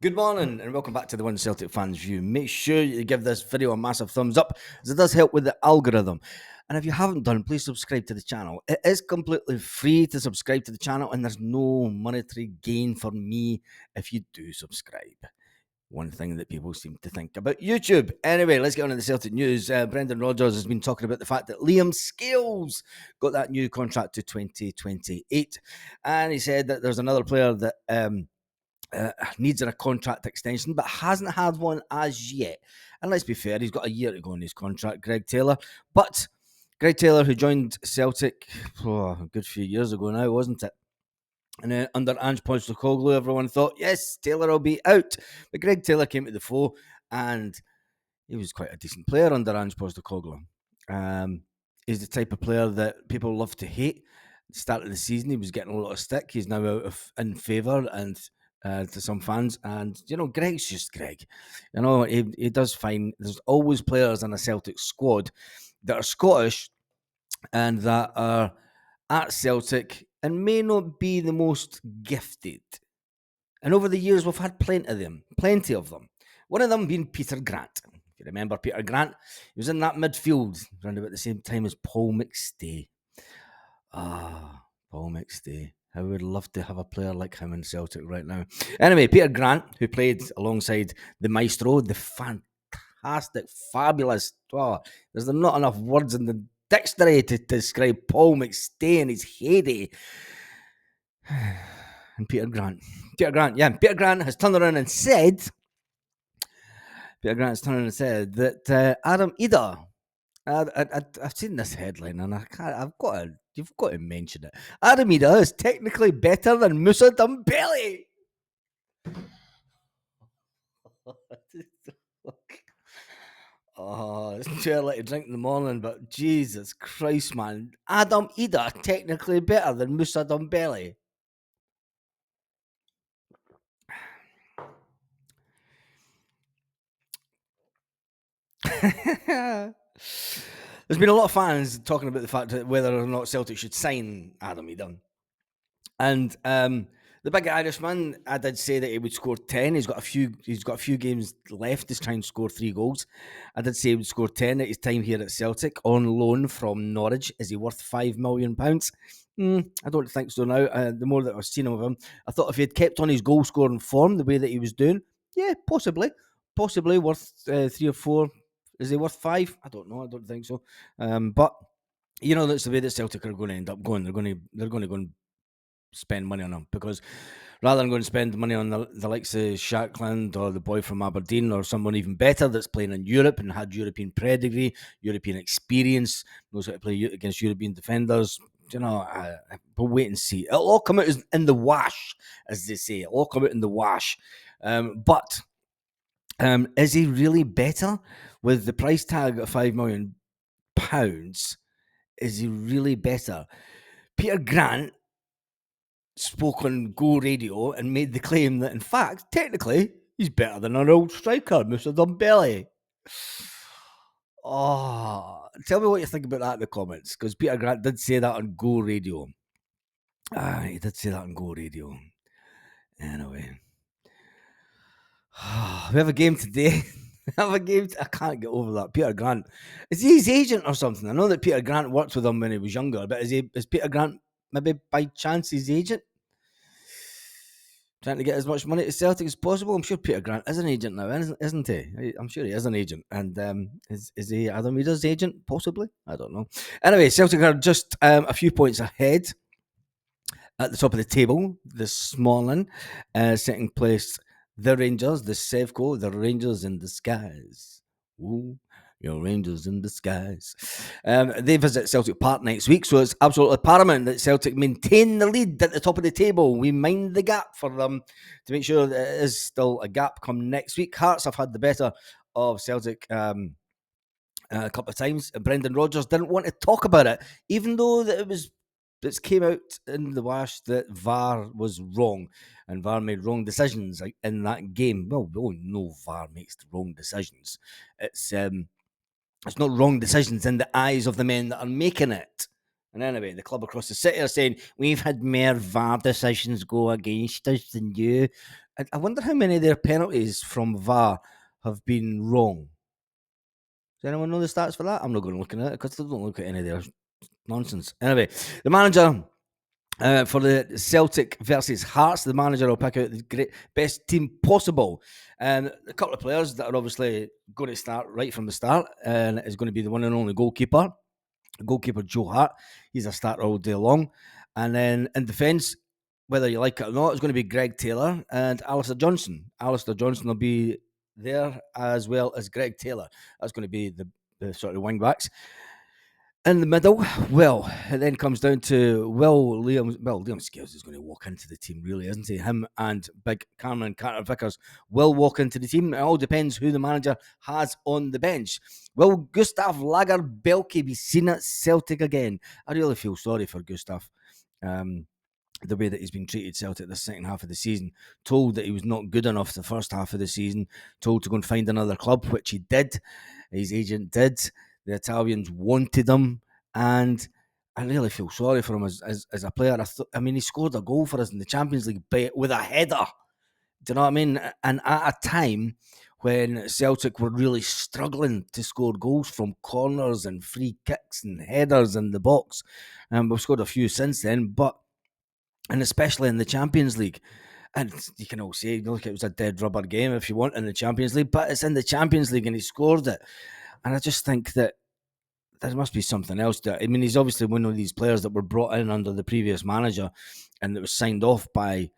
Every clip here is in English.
Good morning and welcome back to the One Celtic Fans View. Make sure you give this video a massive thumbs up as it does help with the algorithm. And if you haven't done, please subscribe to the channel. It is completely free to subscribe to the channel and there's no monetary gain for me if you do subscribe. One thing that people seem to think about YouTube. Anyway, let's get on to the Celtic news. Brendan Rodgers has been talking about the fact that Liam Scales got that new contract to 2028. And he said that there's another player that needs a contract extension, but hasn't had one as yet. And let's be fair, he's got a year to go on his contract, Greg Taylor. But Greg Taylor, who joined Celtic a good few years ago now, wasn't it? And under Ange Postecoglou, everyone thought, yes, Taylor will be out. But Greg Taylor came to the fore, and he was quite a decent player under Ange Postecoglou. He's the type of player that people love to hate. At the start of the season, he was getting a lot of stick. He's now in favour and to some fans. And, Greg's just Greg. He does fine. There's always players in a Celtic squad that are Scottish and that are at Celtic and may not be the most gifted. And over the years, we've had plenty of them. One of them being Peter Grant. If you remember Peter Grant, he was in that midfield around about the same time as Paul McStay. Paul McStay. I would love to have a player like him in Celtic right now. Anyway, Peter Grant, who played alongside the Maestro, the fantastic, fabulous. There's not enough words in the dictionary to describe Paul McStay in his heyday. And Peter Grant has turned around and said, that Adam Idah. I've seen this headline and you've got to mention it. Adam Idah is technically better than Musa Dembele. It's too early to drink in the morning, but Jesus Christ, man. Adam Idah technically better than Musa Dembele. There's been a lot of fans talking about the fact that whether or not Celtic should sign Adam Idah. And the big Irishman, I did say that he would score 10. He's got a few games left to try and score 3 goals. I did say he would score 10 at his time here at Celtic on loan from Norwich. Is he worth £5 million? I don't think so now. The more that I've seen of him, I thought if he had kept on his goal scoring form the way that he was doing, yeah, possibly worth 3 or 4. Is he worth 5? I don't know. I don't think so. But that's the way that Celtic are going to end up going. They're going to go and spend money on him, because rather than going to spend money on the likes of Shackland or the boy from Aberdeen or someone even better that's playing in Europe and had European pedigree, European experience, knows how to play against European defenders, we'll wait and see. It'll all come out in the wash, as they say. It'll all come out in the wash. But is he really better with the price tag of £5 million? Is he really better? Peter Grant spoke on Go Radio and made the claim that, in fact, technically, he's better than our old striker, Musa Dembele. Tell me what you think about that in the comments, because Peter Grant did say that on Go Radio. He did say that on Go Radio. Anyway. We have a game today. I can't get over that. Peter Grant. Is he his agent or something? I know that Peter Grant worked with him when he was younger, but is Peter Grant maybe by chance his agent? Trying to get as much money to Celtic as possible. I'm sure Peter Grant is an agent now, isn't he? I'm sure he is an agent. And is he Adam Idah's agent? Possibly. I don't know. Anyway, Celtic are just a few points ahead at the top of the table this morning. Second place, the Rangers, the Sevco, the Rangers in disguise. Ooh. Your Rangers in disguise. They visit Celtic Park next week, so it's absolutely paramount that Celtic maintain the lead at the top of the table. We mind the gap for them to make sure that it is still a gap come next week. Hearts have had the better of Celtic a couple of times. Brendan Rodgers didn't want to talk about it, even though it came out in the wash that VAR was wrong and VAR made wrong decisions in that game. Well, we all know VAR makes the wrong decisions. It's not wrong decisions in the eyes of the men that are making it. And anyway, the club across the city are saying, we've had more VAR decisions go against us than you. I wonder how many of their penalties from VAR have been wrong. Does anyone know the stats for that? I'm not going to look at it because I don't look at any of their nonsense. Anyway, the manager for the Celtic versus Hearts, the manager will pick out the best team possible. And a couple of players that are obviously going to start right from the start, and it's going to be the one and only goalkeeper Joe Hart. He's a starter all day long. And then in defence, whether you like it or not, it's going to be Greg Taylor and Alistair Johnson. Alistair Johnson will be there as well as Greg Taylor. That's going to be the sort of wing backs. In the middle, well, it then comes down to Liam Scales is going to walk into the team, really, isn't he? Him and big Cameron Carter-Vickers will walk into the team. It all depends who the manager has on the bench. Will Gustav Lagerbielke be seen at Celtic again? I really feel sorry for Gustav. The way that he's been treated Celtic the second half of the season, told that he was not good enough the first half of the season, told to go and find another club, which he did. His agent did. The Italians wanted him, and I really feel sorry for him as a player. I mean, he scored a goal for us in the Champions League with a header. Do you know what I mean? And at a time when Celtic were really struggling to score goals from corners and free kicks and headers in the box. We've scored a few since then, and especially in the Champions League. And you can all say, look, it was a dead rubber game if you want in the Champions League, but it's in the Champions League and he scored it. And I just think that there must be something else there. I mean, he's obviously one of these players that were brought in under the previous manager and that was signed off by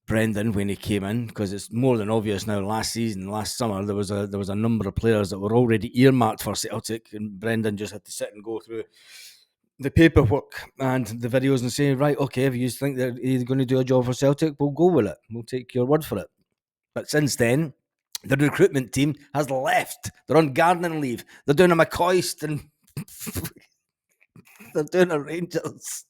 Brendan when he came in, because it's more than obvious now. Last summer, there was a number of players that were already earmarked for Celtic, and Brendan just had to sit and go through the paperwork and the videos and say, right, okay, if you think that he's going to do a job for Celtic, we'll go with it. We'll take your word for it. But since then, the recruitment team has left. They're on gardening leave. They're doing a McCoist and they're doing a Rangers.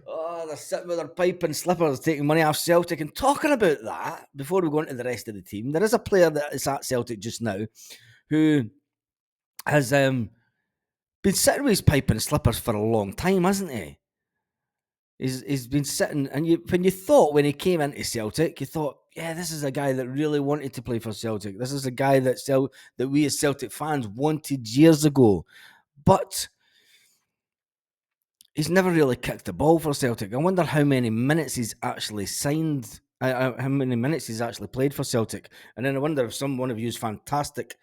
Oh, they're sitting with their pipe and slippers taking money off Celtic. And talking about that, before we go into the rest of the team, there is a player that is at Celtic just now who has been sitting with his pipe and slippers for a long time, hasn't he? He's been sitting, and when you thought when he came into Celtic, you thought, yeah, this is a guy that really wanted to play for Celtic. This is a guy that we as Celtic fans wanted years ago. But he's never really kicked the ball for Celtic. I wonder how many minutes he's actually signed, how many minutes he's actually played for Celtic. And then I wonder if one of you fantastic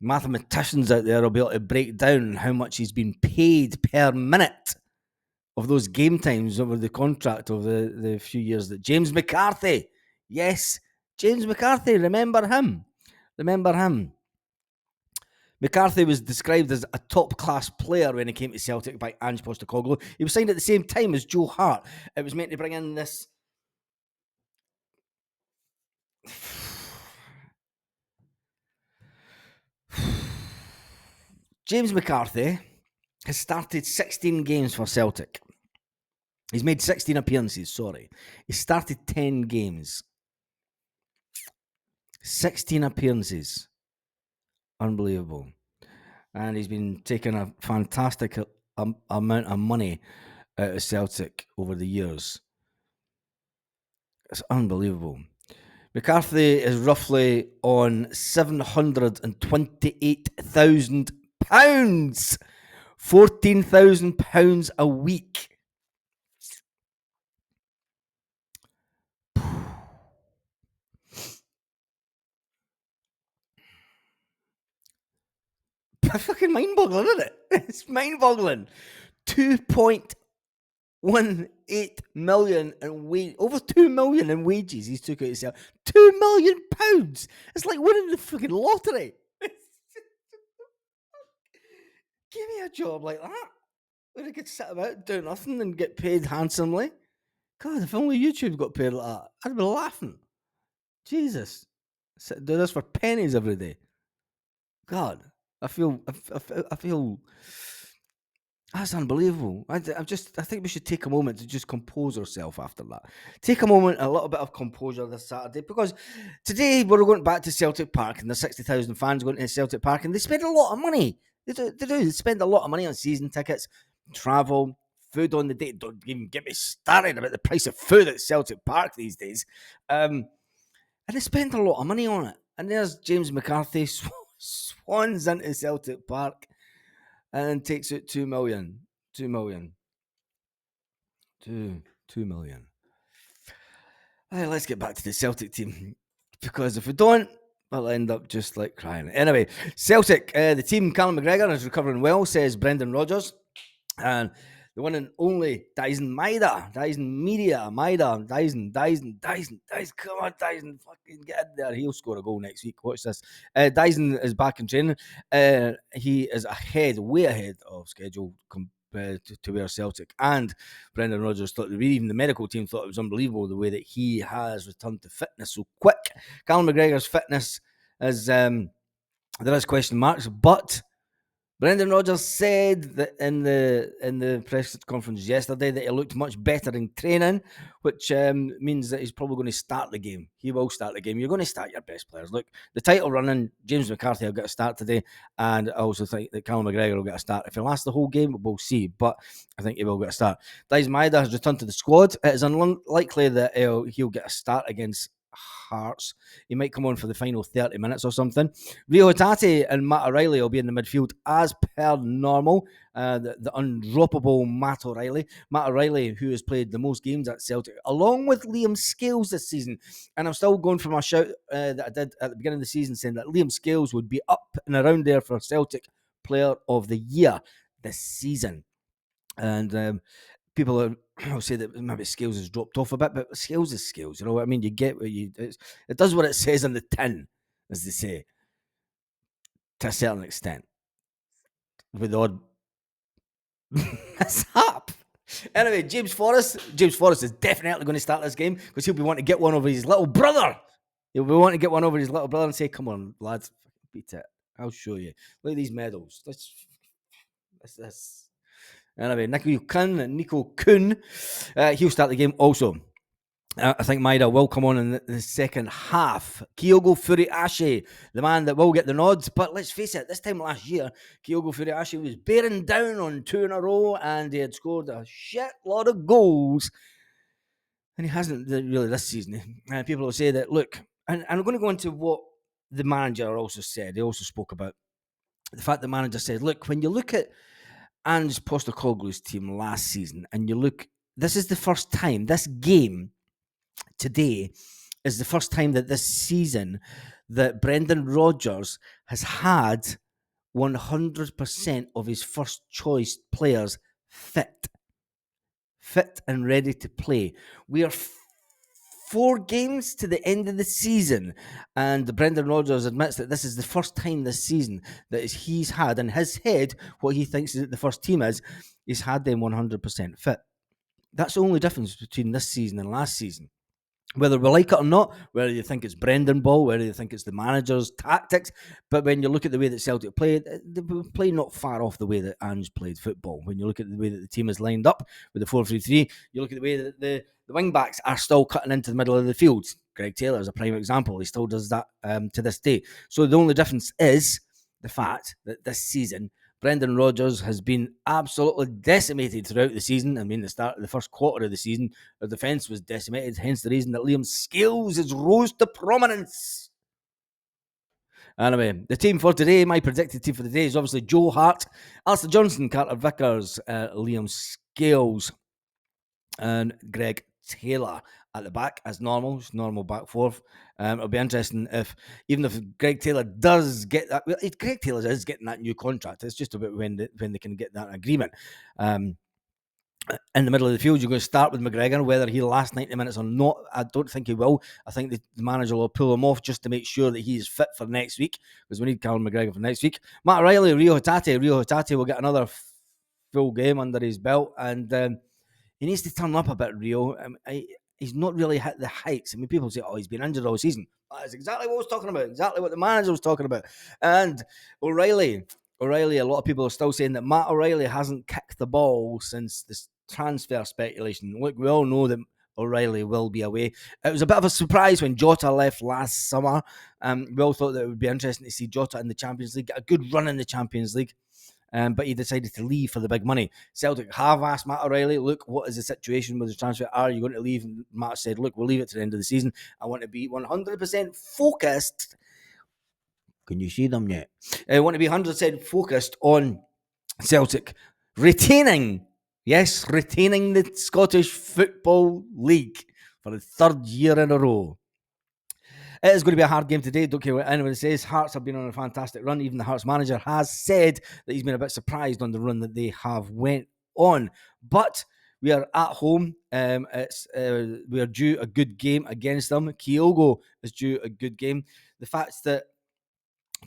mathematicians out there will be able to break down how much he's been paid per minute of those game times over the contract of the few years that James McCarthy. Yes, James McCarthy. Remember him. McCarthy was described as a top-class player when he came to Celtic by Ange Postecoglou. He was signed at the same time as Joe Hart. It was meant to bring in this... James McCarthy has started 16 games for Celtic. He's made 16 appearances, sorry. He started 10 games. 16 appearances. Unbelievable. And he's been taking a fantastic amount of money out of Celtic over the years. It's unbelievable. McCarthy is roughly on £728,000. £14,000 a week. Fucking mind-boggling, isn't it? It's mind-boggling. 2.18 million in over 2 million in wages he's took out himself. £2 million. It's like winning the fucking lottery. Give me a job like that, where I could sit about do nothing and get paid handsomely. God, if only YouTube got paid like that, I'd be laughing. Jesus, do this for pennies every day. God, I feel that's unbelievable. I think we should take a moment to just compose ourselves after that. Take a little bit of composure this Saturday, because today we're going back to Celtic Park, and there's 60,000 fans going to Celtic Park, and they spend a lot of money. They spend a lot of money on season tickets, travel, food on the day. Don't even get me started about the price of food at Celtic Park these days. And they spend a lot of money on it. And there's James McCarthy swans into Celtic Park and takes it 2 million. 2 million. 2 million. Let's get back to the Celtic team, because if we don't, I'll end up just like crying. Anyway, Celtic, the team, Callum McGregor is recovering well, says Brendan Rodgers. And the one and only Dyson Maida, Dyson, come on, Dyson, fucking get in there. He'll score a goal next week. Watch this. Dyson is back in training. He is way ahead of schedule to where Celtic and Brendan Rodgers thought, even the medical team thought it was unbelievable the way that he has returned to fitness so quick. Callum McGregor's fitness is there is question marks, but Brendan Rodgers said that in the press conference yesterday that he looked much better in training, which means that he's probably going to start the game. He will start the game. You're going to start your best players. Look, the title running, James McCarthy will get a start today, and I also think that Callum McGregor will get a start. If he lasts the whole game, we'll see, but I think he will get a start. Dyson Maida has returned to the squad. It is unlikely that he'll get a start against Hearts. He might come on for the final 30 minutes or something. Rio Hatate and Matt O'Reilly will be in the midfield as per normal. The undroppable Matt O'Reilly. Matt O'Reilly, who has played the most games at Celtic, along with Liam Scales this season. And I'm still going for my shout that I did at the beginning of the season, saying that Liam Scales would be up and around there for Celtic Player of the Year this season. And people will say that maybe Scales has dropped off a bit, but Scales is Scales. You know what I mean? You get what it does what it says on the tin, as they say, to a certain extent. With the odd mishap. Anyway, James Forrest is definitely going to start this game because he'll be wanting to get one over his little brother. He'll be wanting to get one over his little brother and say, "Come on, lads, beat it. I'll show you. Look at these medals. This. Anyway, Nico Kuhn, he'll start the game also. I think Maida will come on in the second half. Kyogo Furuhashi, the man that will get the nods. But let's face it, this time last year, Kyogo Furuhashi was bearing down on 2 in a row and he had scored a shitload of goals. And he hasn't really this season. People will say that, look, and I'm going to go into what the manager also said. He also spoke about the fact the manager said, look, when you look at Ange Postecoglou's team last season and you look, this is the first time, this game today is the first time that this season that Brendan Rodgers has had 100% of his first choice players fit and ready to play. We are 4 games to the end of the season, and Brendan Rodgers admits that this is the first time this season that he's had in his head what he thinks the first team is. He's had them 100% fit. That's the only difference between this season and last season. Whether we like it or not, whether you think it's Brendan ball, whether you think it's the manager's tactics, but when you look at the way that Celtic played, they play not far off the way that Ange played football. When you look at the way that the team is lined up with the 4-3-3, you look at the way that the wing backs are still cutting into the middle of the field. Greg Taylor is a prime example. He still does that to this day. So the only difference is the fact that this season, Brendan Rodgers has been absolutely decimated throughout the season. I mean, the first quarter of the season, the defence was decimated, hence the reason that Liam Scales has rose to prominence. Anyway, the team for today, my predicted team for the day is obviously Joe Hart, Alistair Johnson, Carter Vickers, Liam Scales, and Greg Taylor at the back as normal. It's normal back four. It'll be interesting if Greg Taylor does get that. Well, if Greg Taylor is getting that new contract, it's just about when they can get that agreement. In the middle of the field, you're going to start with McGregor, whether he'll last 90 minutes or not. I don't think he will. I think the manager will pull him off just to make sure that he's fit for next week, because we need Callum McGregor for next week. Matt O'Reilly, Rio Hatate will get another full game under his belt, and he needs to turn up a bit, Rio. He's not really hit the heights. I mean, people say, he's been injured all season. That's exactly what I was talking about, exactly what the manager was talking about. And O'Reilly, a lot of people are still saying that Matt O'Reilly hasn't kicked the ball since this transfer speculation. Look, we all know that O'Reilly will be away. It was a bit of a surprise when Jota left last summer. We all thought that it would be interesting to see Jota in the Champions League, get a good run in the Champions League. but he decided to leave for the big money. Celtic have asked Matt O'Reilly, look, what is the situation with the transfer? Are you going to leave? And Matt said, look, we'll leave it to the end of the season. I want to be 100% focused. Can you see them yet? I want to be 100% focused on Celtic retaining the Scottish Football League for the third year in a row. It is going to be a hard game today. Don't care what anyone says. Hearts have been on a fantastic run. Even the Hearts manager has said that he's been a bit surprised on the run that they have went on. But we are at home. We are due a good game against them. Kyogo is due a good game. The fact that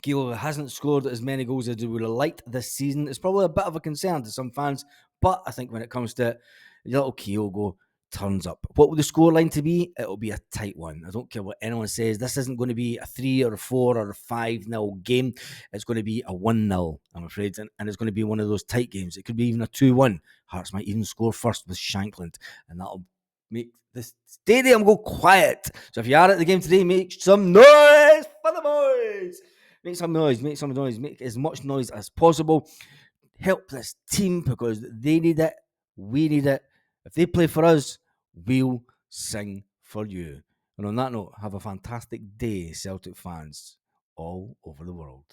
Kyogo hasn't scored as many goals as he would have liked this season is probably a bit of a concern to some fans. But I think when it comes to it, little Kyogo turns up. What will the scoreline to be? It'll be a tight one. I don't care what anyone says. This isn't going to be a 3 or a 4 or a 5-0 game. It's going to be a 1-0, I'm afraid. And it's going to be one of those tight games. It could be even a 2-1. Hearts might even score first with Shankland. And that'll make the stadium go quiet. So if you are at the game today, make some noise for the boys. Make some noise. Make as much noise as possible. Help this team because they need it. We need it. If they play for us, we'll sing for you. And on that note, have a fantastic day, Celtic fans all over the world.